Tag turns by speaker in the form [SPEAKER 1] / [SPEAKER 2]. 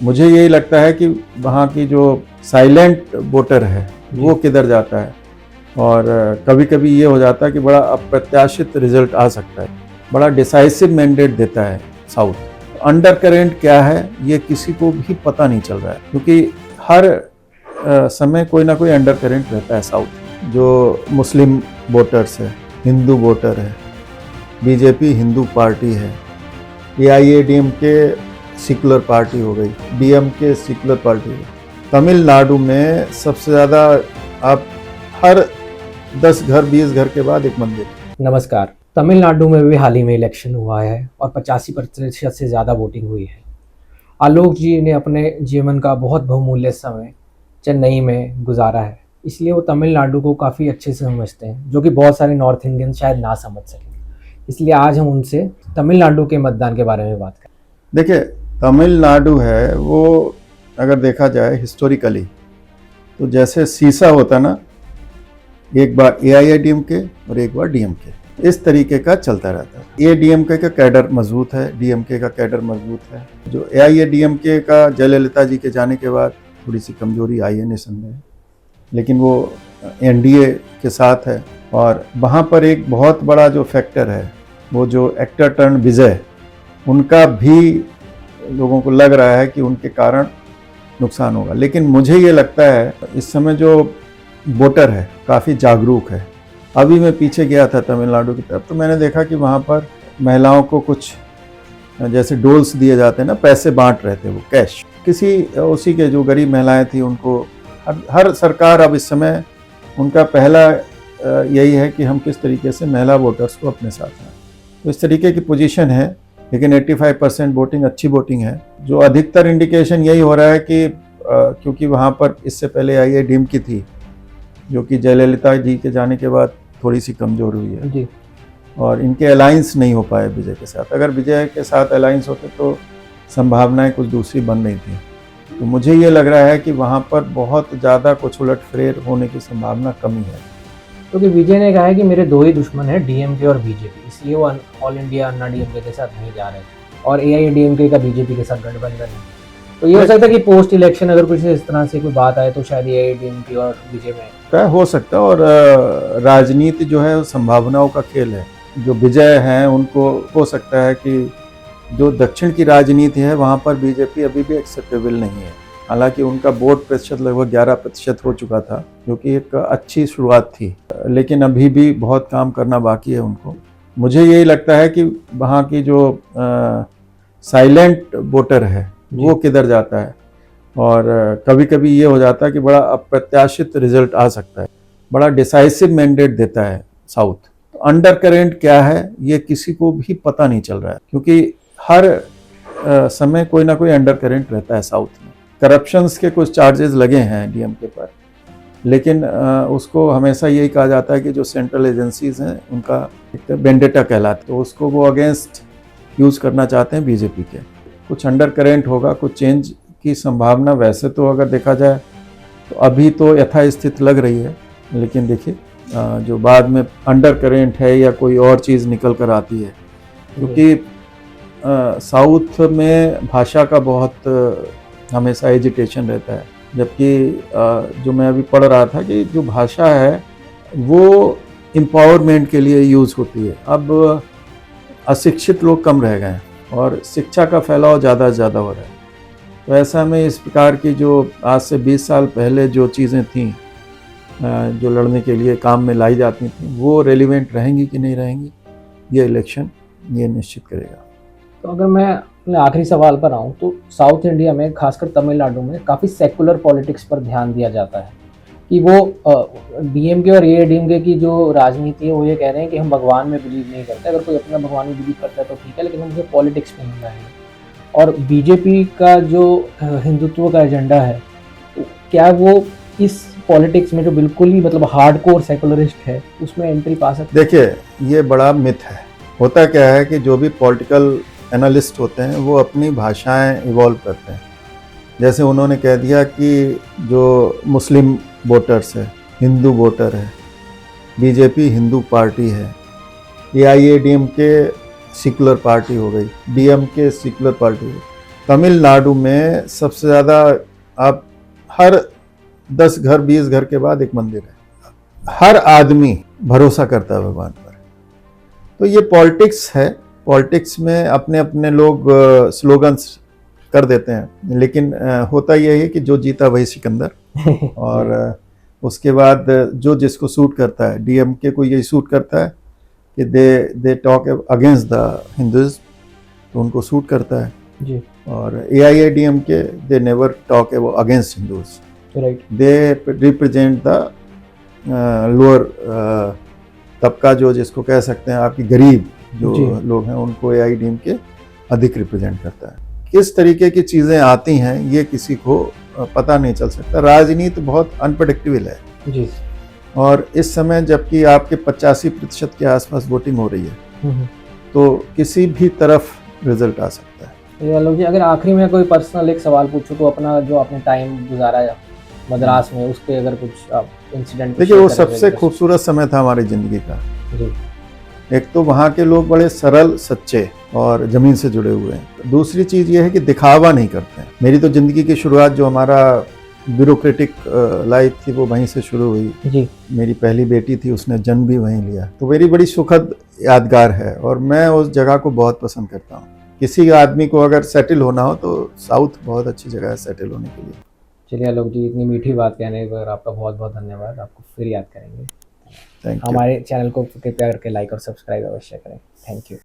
[SPEAKER 1] मुझे यही लगता है कि वहाँ की जो साइलेंट वोटर है वो किधर जाता है। और कभी कभी ये हो जाता है कि बड़ा अप्रत्याशित रिजल्ट आ सकता है, बड़ा डिसाइसिव मैंडेट देता है साउथ। अंडर करेंट क्या है ये किसी को भी पता नहीं चल रहा है, क्योंकि हर समय कोई ना कोई अंडर करेंट रहता है साउथ। जो मुस्लिम वोटर्स है, हिंदू वोटर है, बीजेपी हिंदू पार्टी है, AIADMK सेक्युलर पार्टी हो गई, DMK सेक्युलर पार्टी हो गई। तमिलनाडु में सबसे ज़्यादा आप हर 10 घर 20 घर के बाद एक मंदिर।
[SPEAKER 2] नमस्कार। तमिलनाडु में भी हाल ही में इलेक्शन हुआ है और 85% से ज़्यादा वोटिंग हुई है। आलोक जी ने अपने जीवन का बहुत बहुमूल्य समय चेन्नई में गुजारा है, इसलिए वो तमिलनाडु को काफ़ी अच्छे से समझते हैं, जो कि बहुत सारे नॉर्थ इंडियन शायद ना समझ सकें। इसलिए आज हम उनसे तमिलनाडु के मतदान के बारे में बात करें।
[SPEAKER 1] देखिए, तमिलनाडु है वो अगर देखा जाए हिस्टोरिकली तो जैसे शीशा होता ना, एक बार AIADMK और एक बार DMK, इस तरीके का चलता रहता है। AIADMK का कैडर मजबूत है, DMK का कैडर मजबूत है। जो AIADMK का जयललिता जी के जाने के बाद थोड़ी सी कमजोरी आई है निसंदेह, लेकिन वो NDA के साथ है। और वहाँ पर एक बहुत बड़ा जो फैक्टर है, वो जो एक्टर टर्न विजय, उनका भी लोगों को लग रहा है कि उनके कारण नुकसान होगा। लेकिन मुझे ये लगता है इस समय जो वोटर है काफ़ी जागरूक है। अभी मैं पीछे गया था तमिलनाडु की तरफ, तो मैंने देखा कि वहाँ पर महिलाओं को कुछ जैसे डोल्स दिए जाते हैं ना, पैसे बांट रहे थे वो कैश, किसी उसी के जो गरीब महिलाएं थी उनको। हर सरकार अब इस समय उनका पहला यही है कि हम किस तरीके से महिला वोटर्स को अपने साथ लाएं। तो इस तरीके की पोजीशन है, लेकिन 85% वोटिंग अच्छी वोटिंग है। जो अधिकतर इंडिकेशन यही हो रहा है कि क्योंकि वहाँ पर इससे पहले AIADMK थी, जो कि जयललिता जी के जाने के बाद थोड़ी सी कमज़ोर हुई है
[SPEAKER 2] जी।
[SPEAKER 1] और इनके अलायंस नहीं हो पाए विजय के साथ। अगर विजय के साथ अलायंस होते तो संभावनाएं कुछ दूसरी बन रही थी। तो मुझे ये लग रहा है कि वहाँ पर बहुत ज़्यादा कुछ उलट फेर होने की संभावना कमी है,
[SPEAKER 2] क्योंकि विजय ने कहा है कि मेरे दो ही दुश्मन हैं, DMK और BJP, इसलिए वो ऑल इंडिया अन्ना DMK के साथ नहीं जा रहे और AIADMK का BJP के साथ गठबंधन है। तो ये हो सकता है कि पोस्ट इलेक्शन अगर कुछ इस तरह से कोई बात आए तो शायद AIADMK और विजय में
[SPEAKER 1] तय हो सकता है। और राजनीति जो है संभावनाओं का खेल है। जो विजय हैं उनको हो सकता है कि जो दक्षिण की राजनीति है वहाँ पर बीजेपी अभी भी एक्सेप्टेबल नहीं है। हालांकि उनका वोट प्रतिशत लगभग 11% हो चुका था, जो कि एक अच्छी शुरुआत थी, लेकिन अभी भी बहुत काम करना बाकी है उनको। मुझे यही लगता है कि वहाँ की जो साइलेंट वोटर है वो किधर जाता है। और कभी कभी ये हो जाता है कि बड़ा अप्रत्याशित रिजल्ट आ सकता है, बड़ा डिसाइसिव मैंडेट देता है साउथ। तो अंडर करेंट क्या है ये किसी को भी पता नहीं चल रहा है, क्योंकि हर समय कोई ना कोई अंडर करेंट रहता है साउथ में। करप्शंस के कुछ चार्जेस लगे हैं DMK पर, लेकिन उसको हमेशा यही कहा जाता है कि जो सेंट्रल एजेंसीज हैं उनका एक वेंडेटा कहलाता है, तो उसको वो अगेंस्ट यूज़ करना चाहते हैं BJP के। कुछ अंडर करेंट होगा, कुछ चेंज की संभावना वैसे तो अगर देखा जाए तो अभी तो यथास्थिति लग रही है, लेकिन देखिए जो बाद में अंडर करेंट है या कोई और चीज़ निकल कर आती है, क्योंकि साउथ में भाषा का बहुत हमेशा एजिटेशन रहता है। जबकि जो मैं अभी पढ़ रहा था कि जो भाषा है वो एम्पावरमेंट के लिए यूज़ होती है। अब अशिक्षित लोग कम रह गए हैं और शिक्षा का फैलाव ज़्यादा से ज़्यादा हो रहा है। तो ऐसा में इस प्रकार की जो आज से 20 साल पहले जो चीज़ें थीं जो लड़ने के लिए काम में लाई जाती थी, वो रेलिवेंट रहेंगी कि नहीं रहेंगी, ये इलेक्शन ये निश्चित करेगा।
[SPEAKER 2] तो अगर मैं अपने आखिरी सवाल पर आऊँ तो साउथ इंडिया में खासकर तमिलनाडु में काफ़ी सेकुलर पॉलिटिक्स पर ध्यान दिया जाता है कि वो DMK और AIADMK की जो राजनीति है वो ये कह रहे हैं कि हम भगवान में बिलीव नहीं करते। अगर कोई अपना भगवान में बिलीव करता है तो ठीक है, लेकिन हम उसे पॉलिटिक्स में नहीं लाएंगे। और BJP का जो हिंदुत्व का एजेंडा है, क्या वो इस पॉलिटिक्स में जो बिल्कुल ही मतलब हार्डकोर सेकुलरिस्ट है उसमें एंट्री पा सकते?
[SPEAKER 1] देखिए, ये बड़ा मिथ है। होता क्या है कि जो भी पॉलिटिकल एनालिस्ट होते हैं वो अपनी भाषाएं इवॉल्व करते हैं। जैसे उन्होंने कह दिया कि जो मुस्लिम वोटर्स है, हिंदू वोटर है, BJP हिंदू पार्टी है, AIADMK सेक्युलर पार्टी हो गई, DMK सेक्युलर पार्टी हो गई। तमिलनाडु में सबसे ज़्यादा, आप हर 10 घर 20 घर के बाद एक मंदिर है। हर आदमी भरोसा करता है भगवान पर। तो ये पॉलिटिक्स है। पॉलिटिक्स में अपने अपने लोग स्लोगन्स कर देते हैं, लेकिन होता यह है कि जो जीता वही सिकंदर। और उसके बाद जो जिसको सूट करता है, डीएमके को यही सूट करता है कि they talk against the Hinduism, तो उनको सूट करता है
[SPEAKER 2] जी।
[SPEAKER 1] और AIADMK they never talk against Hindus,
[SPEAKER 2] right.
[SPEAKER 1] They represent the lower तबका, जो जिसको कह सकते हैं आपकी गरीब जो लोग हैं, उनको AIADMK अधिक रिप्रेजेंट करता है। किस तरीके की चीज़ें आती हैं ये किसी को पता नहीं चल सकता। राजनीति बहुत अनप्रडिक्टेबल है
[SPEAKER 2] जी।
[SPEAKER 1] और इस समय जबकि आपके 85% के आसपास वोटिंग हो रही है, तो किसी भी तरफ रिजल्ट आ सकता है।
[SPEAKER 2] ये आलोक जी, अगर आखिरी में कोई पर्सनल एक सवाल पूछूं तो अपना जो आपने टाइम गुजारा है मद्रास में, उसके अगर कुछ आप इंसिडेंट।
[SPEAKER 1] देखिए, वो सबसे खूबसूरत समय था हमारी ज़िंदगी का।
[SPEAKER 2] जी। एक
[SPEAKER 1] तो वहाँ के लोग बड़े सरल, सच्चे और ज़मीन से जुड़े हुए हैं। दूसरी चीज़ ये है कि दिखावा नहीं करते हैं। मेरी तो ज़िंदगी की शुरुआत, जो हमारा ब्यूरोक्रेटिक लाइफ थी, वो वहीं से शुरू हुई।
[SPEAKER 2] जी।
[SPEAKER 1] मेरी पहली बेटी थी, उसने जन्म भी वहीं लिया। तो मेरी बड़ी सुखद यादगार है और मैं उस जगह को बहुत पसंद करता हूँ। किसी आदमी को अगर सेटल होना हो तो साउथ बहुत अच्छी जगह है सेटल होने के लिए।
[SPEAKER 2] चलिए आलोक जी, इतनी मीठी बात कहने पर आपका बहुत बहुत धन्यवाद। आपको फिर याद करेंगे।
[SPEAKER 1] Thank you.
[SPEAKER 2] हमारे चैनल को कृपया करके लाइक और सब्सक्राइब अवश्य करें। Thank you.